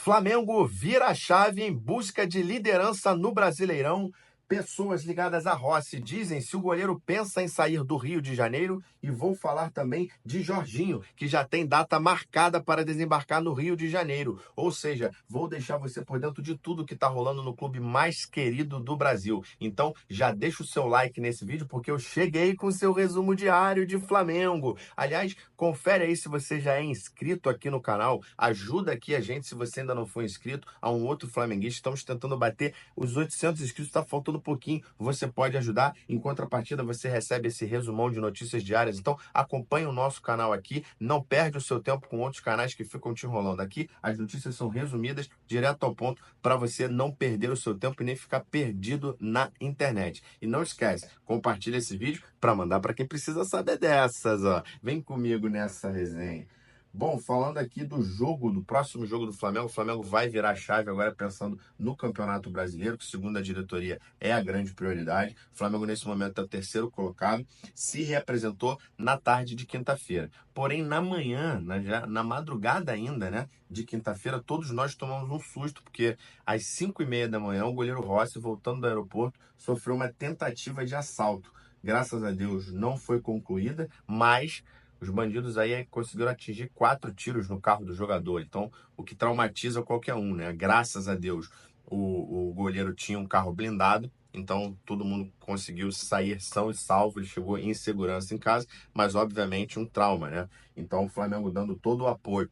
Flamengo vira a chave em busca de liderança no Brasileirão. Pessoas ligadas a Rossi dizem se o goleiro pensa em sair do Rio de Janeiro, e vou falar também de Jorginho, que já tem data marcada para desembarcar no Rio de Janeiro. Ou seja, vou deixar você por dentro de tudo que está rolando no clube mais querido do Brasil. Então já deixa o seu like nesse vídeo, porque eu cheguei com o seu resumo diário de Flamengo. Aliás, confere aí se você já é inscrito aqui no canal. Ajuda aqui a gente se você ainda não foi inscrito a um outro flamenguista. Estamos tentando bater os 800 inscritos, está faltando um pouquinho. Você pode ajudar. Em contrapartida, você recebe esse resumão de notícias diárias. Então, acompanhe o nosso canal aqui. Não perde o seu tempo com outros canais que ficam te enrolando aqui. As notícias são resumidas, direto ao ponto, para você não perder o seu tempo e nem ficar perdido na internet. E não esquece, compartilha esse vídeo para mandar para quem precisa saber dessas, ó. Vem comigo nessa resenha. Bom, falando aqui do próximo jogo do Flamengo, o Flamengo vai virar a chave agora pensando no Campeonato Brasileiro, que segundo a diretoria é a grande prioridade. O Flamengo nesse momento é o terceiro colocado, se reapresentou na tarde de quinta-feira. Porém, na manhã, na madrugada ainda, né, de quinta-feira, todos nós tomamos um susto, porque às 5h30 da manhã, o goleiro Rossi, voltando do aeroporto, sofreu uma tentativa de assalto. Graças a Deus não foi concluída, mas os bandidos aí conseguiram atingir 4 tiros no carro do jogador. Então, o que traumatiza qualquer um, né? Graças a Deus, o goleiro tinha um carro blindado. Então, todo mundo conseguiu sair são e salvo. Ele chegou em segurança em casa, mas obviamente um trauma, né? Então, o Flamengo dando todo o apoio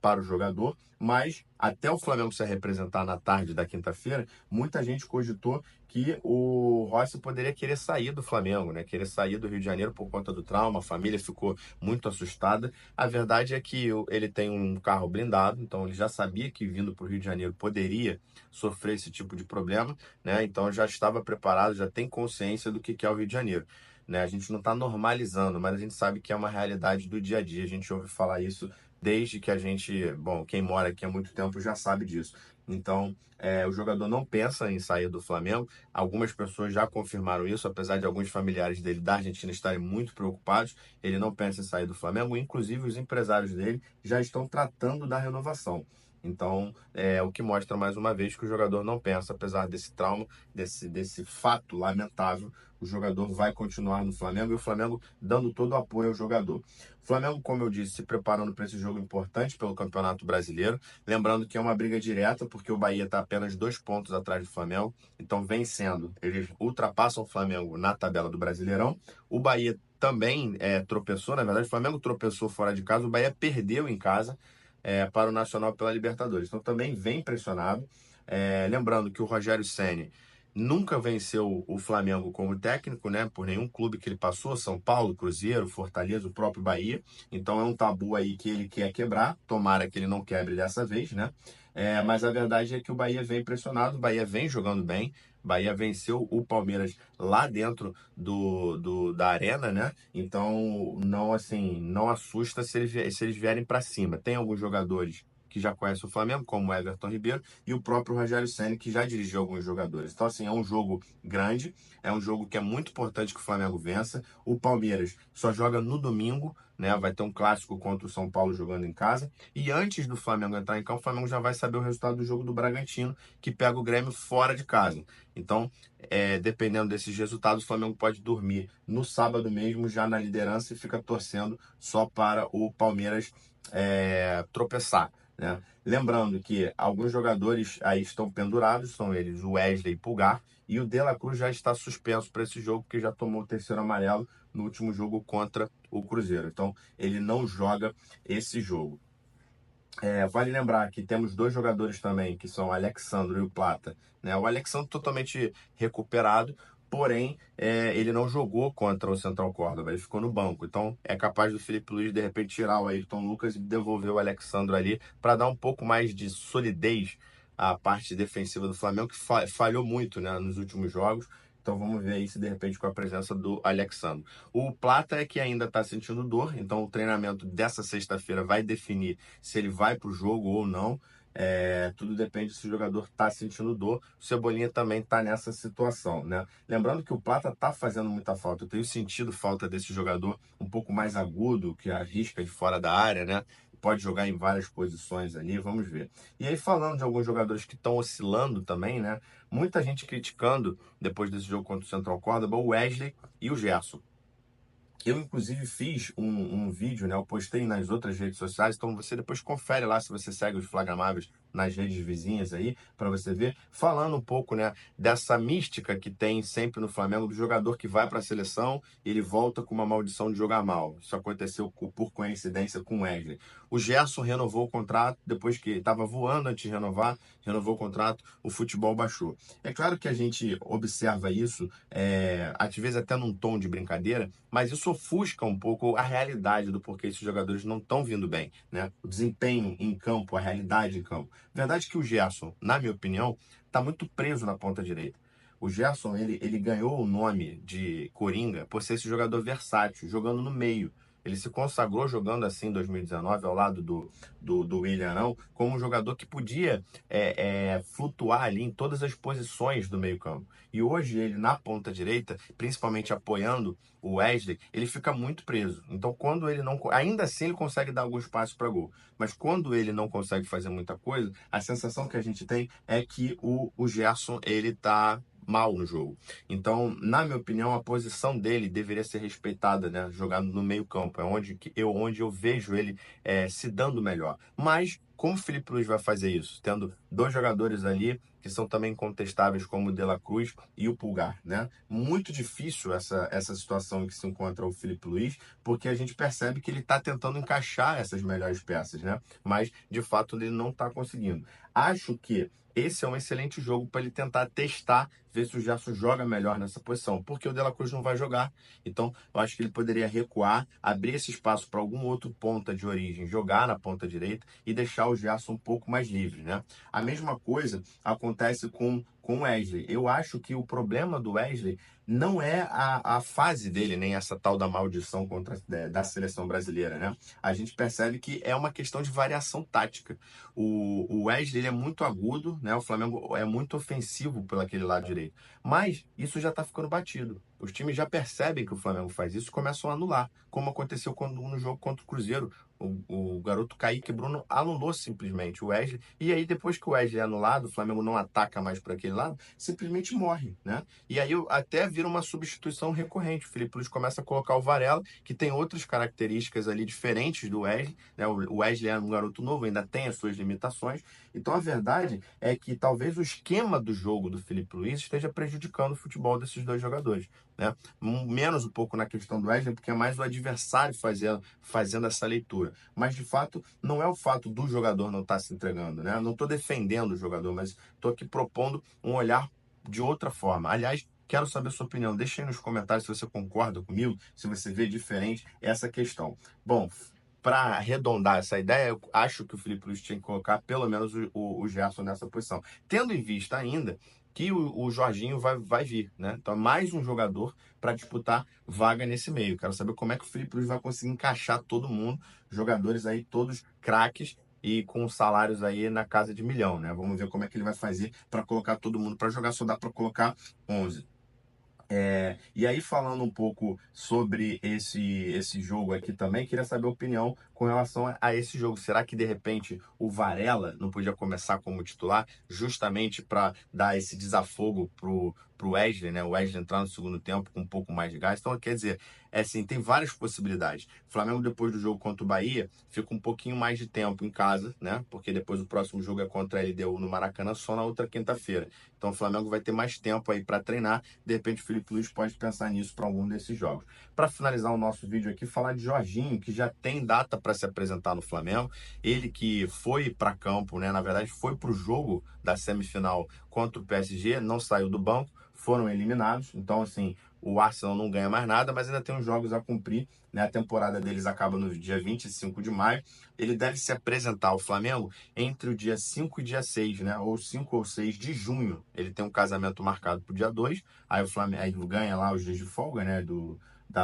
para o jogador, mas até o Flamengo se representar na tarde da quinta-feira, muita gente cogitou que o Rossi poderia querer sair do Flamengo, né? Querer sair do Rio de Janeiro por conta do trauma, a família ficou muito assustada. A verdade é que ele tem um carro blindado, então ele já sabia que vindo para o Rio de Janeiro poderia sofrer esse tipo de problema, né? Então já estava preparado, já tem consciência do que é o Rio de Janeiro. Né? A gente não está normalizando, mas a gente sabe que é uma realidade do dia a dia. A gente ouve falar isso desde que a gente, bom, quem mora aqui há muito tempo já sabe disso. Então, o jogador não pensa em sair do Flamengo. Algumas pessoas já confirmaram isso, apesar de alguns familiares dele da Argentina estarem muito preocupados. Ele não pensa em sair do Flamengo. Inclusive, os empresários dele já estão tratando da renovação. Então, o que mostra mais uma vez que o jogador não pensa, apesar desse trauma, desse fato lamentável, o jogador vai continuar no Flamengo e o Flamengo dando todo o apoio ao jogador. O Flamengo, como eu disse, se preparando para esse jogo importante pelo Campeonato Brasileiro. Lembrando que é uma briga direta, porque o Bahia está apenas 2 pontos atrás do Flamengo. Então, vencendo, eles ultrapassam o Flamengo na tabela do Brasileirão. O Bahia também tropeçou, na verdade, o Flamengo tropeçou fora de casa, o Bahia perdeu em casa para o Nacional pela Libertadores. Então, também vem pressionado. Lembrando que o Rogério Ceni nunca venceu o Flamengo como técnico, né? Por nenhum clube que ele passou, São Paulo, Cruzeiro, Fortaleza, o próprio Bahia. Então é um tabu aí que ele quer quebrar. Tomara que ele não quebre dessa vez, né? Mas a verdade é que o Bahia vem pressionado, o Bahia vem jogando bem. Bahia venceu o Palmeiras lá dentro da arena, né? Então não assim, não assusta se eles vierem para cima. Tem alguns jogadores que já conhecem o Flamengo, como o Everton Ribeiro, e o próprio Rogério Ceni, que já dirigiu alguns jogadores. Então, assim, é um jogo grande, é um jogo que é muito importante que o Flamengo vença. O Palmeiras só joga no domingo, né? Vai ter um clássico contra o São Paulo jogando em casa. E antes do Flamengo entrar em campo, o Flamengo já vai saber o resultado do jogo do Bragantino, que pega o Grêmio fora de casa. Então, dependendo desses resultados, o Flamengo pode dormir no sábado mesmo, já na liderança, e fica torcendo só para o Palmeiras tropeçar. Né? Lembrando que alguns jogadores aí estão pendurados, são eles o Wesley e Pulgar, e o De La Cruz já está suspenso para esse jogo, porque já tomou o terceiro amarelo no último jogo contra o Cruzeiro. Então, ele não joga esse jogo. Vale lembrar que temos 2 jogadores também, que são o Alexandro e o Plata. Né? O Alexandro totalmente recuperado, porém ele não jogou contra o Central Córdoba, ele ficou no banco. Então é capaz do Felipe Luiz de repente tirar o Ayrton Lucas e devolver o Alexandro ali para dar um pouco mais de solidez à parte defensiva do Flamengo, que falhou muito, né, nos últimos jogos. Então vamos ver aí se de repente com a presença do Alexandro. O Plata é que ainda está sentindo dor, então o treinamento dessa sexta-feira vai definir se ele vai para o jogo ou não. Tudo depende se o jogador está sentindo dor. O Cebolinha também está nessa situação, né? Lembrando que o Plata está fazendo muita falta. Eu tenho sentido falta desse jogador um pouco mais agudo, que arrisca de fora da área, né? pode jogar em várias posições ali, vamos ver. E aí, falando de alguns jogadores que estão oscilando também, né? Muita gente criticando, depois desse jogo contra o Central Córdoba, o Wesley e o Gerson. Eu, inclusive, fiz um vídeo, né? Eu postei nas outras redes sociais, então você depois confere lá se você segue os Flagramáveis nas redes vizinhas aí, para você ver, falando um pouco, né, dessa mística que tem sempre no Flamengo, do jogador que vai para a seleção e ele volta com uma maldição de jogar mal. Isso aconteceu por coincidência com o Wesley. O Gerson renovou o contrato, depois que estava voando antes de renovar, renovou o contrato, o futebol baixou. É claro que a gente observa isso, às vezes até num tom de brincadeira, mas isso ofusca um pouco a realidade do porquê esses jogadores não estão vindo bem, né? O desempenho em campo, a realidade em campo. Verdade que o Gerson, na minha opinião, está muito preso na ponta direita. O Gerson, ele ganhou o nome de Coringa por ser esse jogador versátil, jogando no meio. Ele se consagrou jogando assim em 2019, ao lado do Willian Arão, como um jogador que podia flutuar ali em todas as posições do meio-campo. E hoje ele, na ponta direita, principalmente apoiando o Wesley, ele fica muito preso. Então, quando ele não. Ainda assim, ele consegue dar alguns passos para gol. Mas quando ele não consegue fazer muita coisa, a sensação que a gente tem é que o Gerson, ele tá mal no jogo. Então, na minha opinião, a posição dele deveria ser respeitada, né? Jogando no meio-campo. É onde eu vejo ele se dando melhor. Mas como o Felipe Luiz vai fazer isso? Tendo dois jogadores ali que são também contestáveis, como o De La Cruz e o Pulgar, né? Muito difícil essa situação em que se encontra o Felipe Luiz, porque a gente percebe que ele está tentando encaixar essas melhores peças, né? Mas, de fato, ele não está conseguindo. Acho que esse é um excelente jogo para ele tentar testar, ver se o Gerson joga melhor nessa posição, porque o De La Cruz não vai jogar. Então, eu acho que ele poderia recuar, abrir esse espaço para algum outro ponta de origem, jogar na ponta direita e deixar o Gerson um pouco mais livre, né? A mesma coisa acontece com o Wesley. Eu acho que o problema do Wesley não é a fase dele, nem essa tal da maldição da seleção brasileira, né? A gente percebe que é uma questão de variação tática. O Wesley ele é muito agudo, né? O Flamengo é muito ofensivo pelo aquele lado direito. Mas isso já está ficando batido. Os times já percebem que o Flamengo faz isso e começam a anular, como aconteceu no jogo contra o Cruzeiro. O garoto Kaique Bruno anulou simplesmente o Wesley. E aí, depois que o Wesley é anulado, o Flamengo não ataca mais para aquele lado, simplesmente morre, né? E aí até vira uma substituição recorrente. O Felipe Luiz começa a colocar o Varela, que tem outras características ali diferentes do Wesley, né? O Wesley é um garoto novo, ainda tem as suas limitações. Então a verdade é que talvez o esquema do jogo do Felipe Luiz esteja prejudicando o futebol desses dois jogadores, né? Menos um pouco na questão do Wesley, porque é mais o adversário fazendo essa leitura. Mas de fato, não é o fato do jogador não estar se entregando, né? Eu não estou defendendo o jogador, mas estou aqui propondo um olhar de outra forma. Aliás, quero saber a sua opinião. Deixe aí nos comentários se você concorda comigo, se você vê diferente essa questão. Bom, para arredondar essa ideia, eu acho que o Felipe Luiz tinha que colocar pelo menos o Gerson nessa posição. Tendo em vista ainda que o Jorginho vai vir, né? Então, mais um jogador para disputar vaga nesse meio. Quero saber como é que o Felipe Luiz vai conseguir encaixar todo mundo, jogadores aí todos craques e com salários aí na casa de 1 milhão, né? Vamos ver como é que ele vai fazer para colocar todo mundo para jogar. Só dá para colocar 11. E aí, falando um pouco sobre esse jogo aqui também, queria saber a opinião com relação a esse jogo. Será que, de repente, o Varela não podia começar como titular, justamente para dar esse desafogo pro Wesley, né? O Wesley entrar no segundo tempo com um pouco mais de gás. Então, quer dizer, assim, tem várias possibilidades. O Flamengo, depois do jogo contra o Bahia, fica um pouquinho mais de tempo em casa, né? Porque depois o próximo jogo é contra a LDU no Maracanã, só na outra quinta-feira. Então, o Flamengo vai ter mais tempo aí para treinar. De repente, o Felipe Luiz pode pensar nisso para algum desses jogos. Para finalizar o nosso vídeo aqui, falar de Jorginho, que já tem data para se apresentar no Flamengo. Ele que foi para campo, né? Na verdade, foi para o jogo da semifinal contra o PSG, não saiu do banco, foram eliminados. Então, assim, o Arsenal não ganha mais nada, mas ainda tem uns jogos a cumprir, né? A temporada deles acaba no dia 25 de maio. Ele deve se apresentar ao Flamengo entre o dia 5 e dia 6, né? Ou 5 ou 6 de junho. Ele tem um casamento marcado para o dia 2. Aí o Flamengo aí ganha lá os dias de folga, né?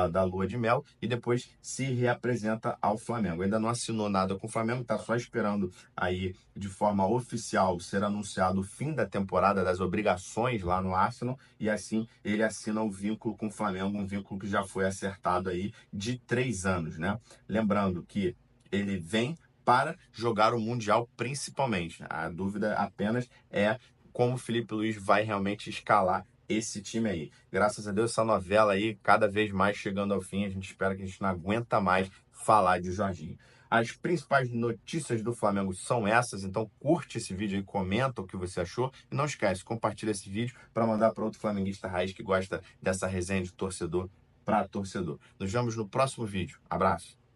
Da lua de mel, e depois se reapresenta ao Flamengo. Ainda não assinou nada com o Flamengo, está só esperando aí de forma oficial ser anunciado o fim da temporada, das obrigações lá no Arsenal, e assim ele assina o vínculo com o Flamengo, um vínculo que já foi acertado aí de 3 anos, né? Lembrando que ele vem para jogar o Mundial principalmente. A dúvida apenas é como o Felipe Luiz vai realmente escalar esse time aí. Graças a Deus, essa novela aí, cada vez mais chegando ao fim, a gente espera que a gente não aguenta mais falar de Jorginho. As principais notícias do Flamengo são essas, então curte esse vídeo aí, comenta o que você achou e não esquece, compartilha esse vídeo para mandar para outro flamenguista raiz que gosta dessa resenha de torcedor para torcedor. Nos vemos no próximo vídeo. Abraço!